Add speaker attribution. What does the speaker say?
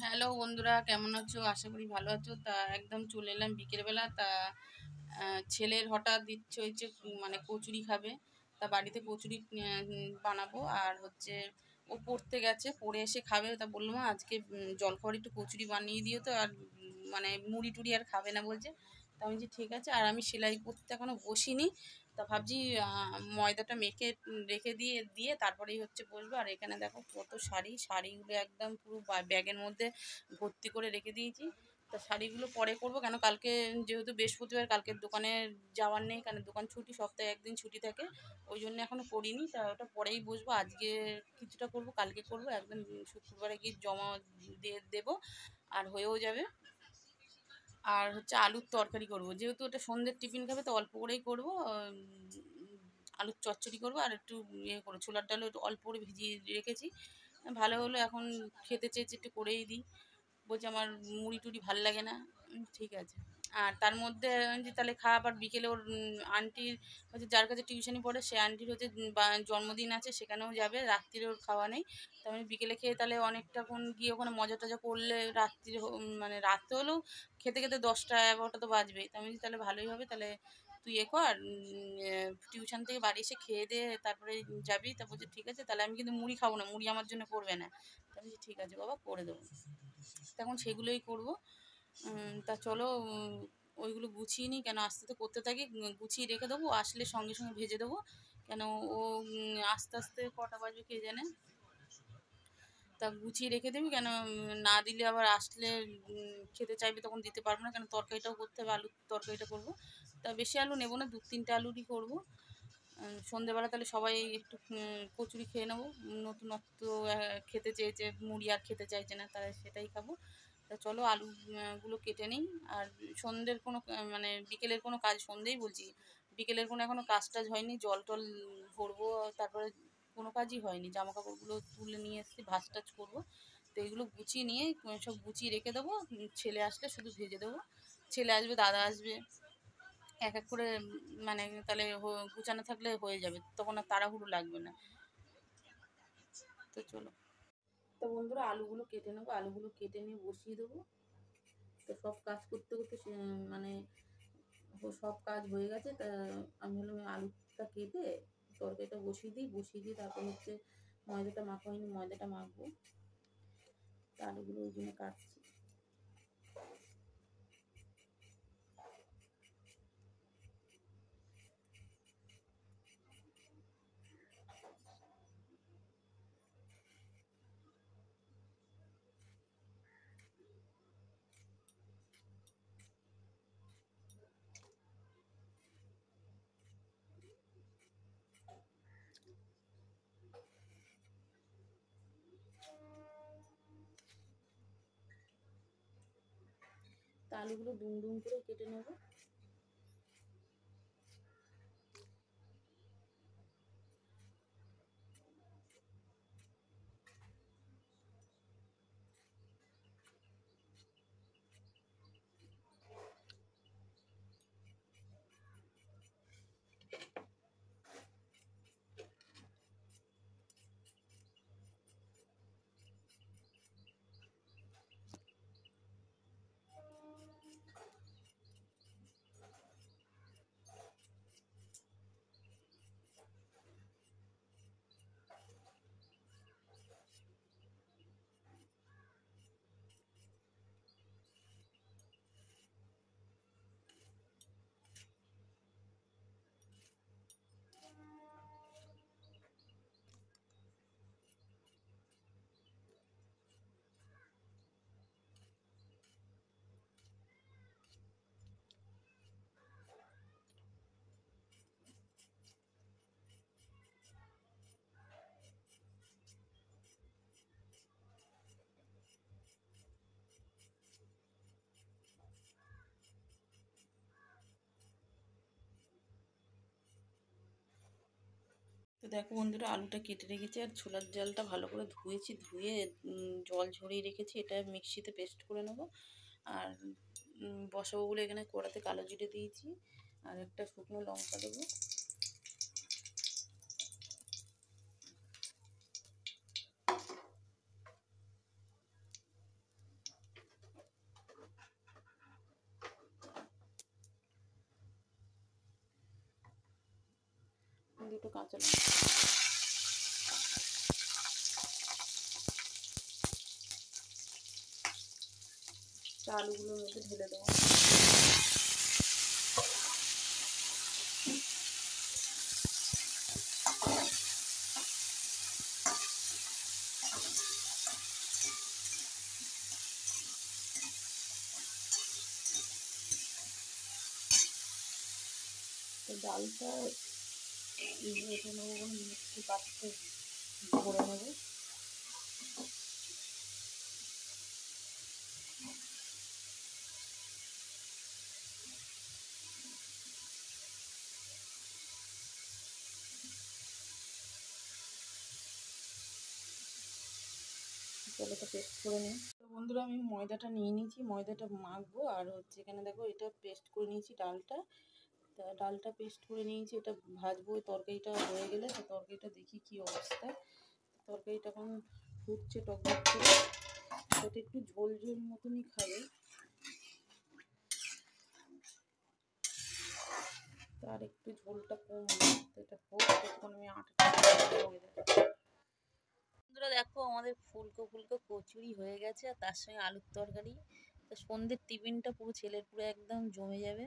Speaker 1: Hello বন্ধুরা, কেমন আছো? আশা করি ভালো আছো। তা একদম চলে এলাম বিকেলবেলা। তা ছেলের হঠাৎ ইচ্ছে হয়েছে মানে কচুরি খাবে। তা বাড়িতে কচুরি বানাবো। আর হচ্ছে ও পড়তে গেছে, পড়ে এসে খাবে। তা বললাম আজকে জলখাবার একটু কচুরি বানিয়ে দিও তো। আর মানে মুড়ি টুড়ি আর খাবে না বলছে। তা আমি বলছি ঠিক আছে। আর আমি সেলাই করতে এখনো বসিনি। তা ভাবছি ময়দাটা মেখে রেখে দিয়ে তারপরেই হচ্ছে বসবো। আর এখানে দেখো কত শাড়িগুলো একদম পুরো ব্যাগের মধ্যে ভর্তি করে রেখে দিয়েছি। তা শাড়িগুলো পরে করবো, কেন কালকে যেহেতু বৃহস্পতিবার, কালকে দোকানে যাওয়ার নেই, কারণ দোকান ছুটি, সপ্তাহে একদিন ছুটি থাকে। ওই জন্য এখনও করিনি। তা ওটা পরেই বসবো। আজকে কিছুটা করব, কালকে করবো, একদম শুক্রবারে গিয়ে জমা দিয়ে দেবো। আর হয়েও যাবে। আর হচ্ছে আলুর তরকারি করব, যেহেতু ওটা সন্ধ্যের টিফিন খাবে তো অল্প করেই করবো। আলুর চচ্চড়ি করবো। আর একটু ইয়ে করে ছোলার ডালও একটু অল্প করে ভিজিয়ে রেখেছি। ভালো হলো, এখন খেতে চেয়েছে, একটু করেই দিই। বলছে আমার মুড়ি টুড়ি ভাল লাগে না। ঠিক আছে। আর তার মধ্যে আমি যে তাহলে খা। আবার বিকেলে ওর আন্টির হচ্ছে, যার কাছে টিউশনি পড়ে, সে আন্টির হচ্ছে জন্মদিন আছে, সেখানেও যাবে। রাত্রিরে ওর খাওয়া নেই। তো আমি বিকেলে খেয়ে তাহলে অনেকটাক্ষণ গিয়ে ওখানে মজা টজা করলে রাত্রিরে মানে রাত্রে হলেও খেতে খেতে 10টা 11টা তো বাজবেই। তো আমি তাহলে ভালোই হবে। তাহলে তুই এ কর, টিউশন থেকে বাড়ি এসে খেয়ে দিয়ে তারপরে যাবি। তা বলছে ঠিক আছে। তাহলে আমি কিন্তু মুড়ি খাবো না, মুড়ি আমার জন্য করবে না। তা আমি বলছি ঠিক আছে বাবা, করে দেবো। তখন সেগুলোই করব। তা চলো ওইগুলো গুছিয়ে নিই, কেন আস্তে আস্তে করতে থাকি। গুছিয়ে রেখে দেবো, আসলে সঙ্গে সঙ্গে ভেজে দেবো। কেন ও আস্তে আস্তে কটা বাজবে কে জানে। তা গুছিয়ে রেখে দিবি, কেন না দিলে আবার আসলে খেতে চাইবে, তখন দিতে পারবো না। কেন তরকারিটাও করতে হবে, আলুর তরকারিটা করবো। তা বেশি আলু নেবো না, 2-3টে আলুরই করবো। সন্ধেবেলা তাহলে সবাই একটু কচুরি খেয়ে নেবো। নতুনত্ব খেতে চেয়েছে, মুড়ি আর খেতে চাইছে না, তারা সেটাই খাবো। তা চলো আলুগুলো কেটে নিই। আর সন্ধ্যের কোনো মানে বিকেলের কোনো কাজ, সন্ধ্যেই বলছি, বিকেলের কোনো এখনও কাজ টাজ হয়নি। জল টল ভরবো, তারপরে কোনো কাজই হয়নি। জামা কাপড়গুলো তুলে নিয়ে এসেছি, ভাঁজ টাজ করবো। তো এগুলো গুছিয়ে নিয়ে সব গুছিয়ে রেখে দেবো। ছেলে আসলে শুধু ভেজে দেবো। ছেলে আসবে, দাদা আসবে, এক এক করে মানে তাহলে গুছানো থাকলে হয়ে যাবে, তখন আর তাড়াহুড়ো লাগবে না। তো চলো। তো বন্ধুরা, আলুগুলো কেটে নেবো। আলুগুলো কেটে নিয়ে বসিয়ে দেবো। তো সব কাজ করতে করতে মানে সব কাজ হয়ে গেছে। তা আমি হলাম আলুটা কেটে তরকারিটা বসিয়ে দিই তারপর হচ্ছে ময়দাটা মাখা হয়নি, ময়দাটা মাখবো। তা আলুগুলো ওই জন্য কাটছি। তা আলুগুলো ডুম ডুম করে কেটে নেবো। তো দেখো বন্ধুরা, আলুটা কেটে রেখেছি আর ছোলার ডালটা ভালো করে ধুয়েছি, ধুয়ে জল ঝরিয়ে রেখেছি। এটা মিক্সিতে পেস্ট করে নেবো। আর বসাবো বলে এখানে কড়াতে কালো জিরে দিয়েছি, আর একটা শুকনো লঙ্কা দেবো। দুটো কাঁচা লঙ্কা, আলুগুলোর মধ্যে ঢেলে দেবো। ডালটা ভেজে নেবো, মিক্সি পাত্রে ভরে নেবো। এটা পেস্ট করে নিই। তো বন্ধুরা আমি ময়দাটা নিয়ে নিয়েছি, ময়দাটা মাখবো। আর হচ্ছে এখানে দেখো এটা পেস্ট করে নিয়েছি ডালটা, তা ডালটা পেস্ট করে নিয়েছি, এটা ভাজবো। তরকারিটা হয়ে গেলে তো তরকারিটা দেখি কি অবস্থা। তরকারিটা এখন ফুটছে টকবক করে, সেটা একটু ঝোল ঝোল মতনই খাবে, তার একটু ঝোলটা কম, তো এটা হোক, তখন আমি আটাটা হয়ে যাবে। বন্ধুরা দেখো আমাদের ফুলকো ফুলকো কচুরি হয়ে গেছে, আর তার সঙ্গে আলুর তরকারি। তো সন্ধ্যের টিফিনটা পুরো ছেলের পুরো একদম জমে যাবে।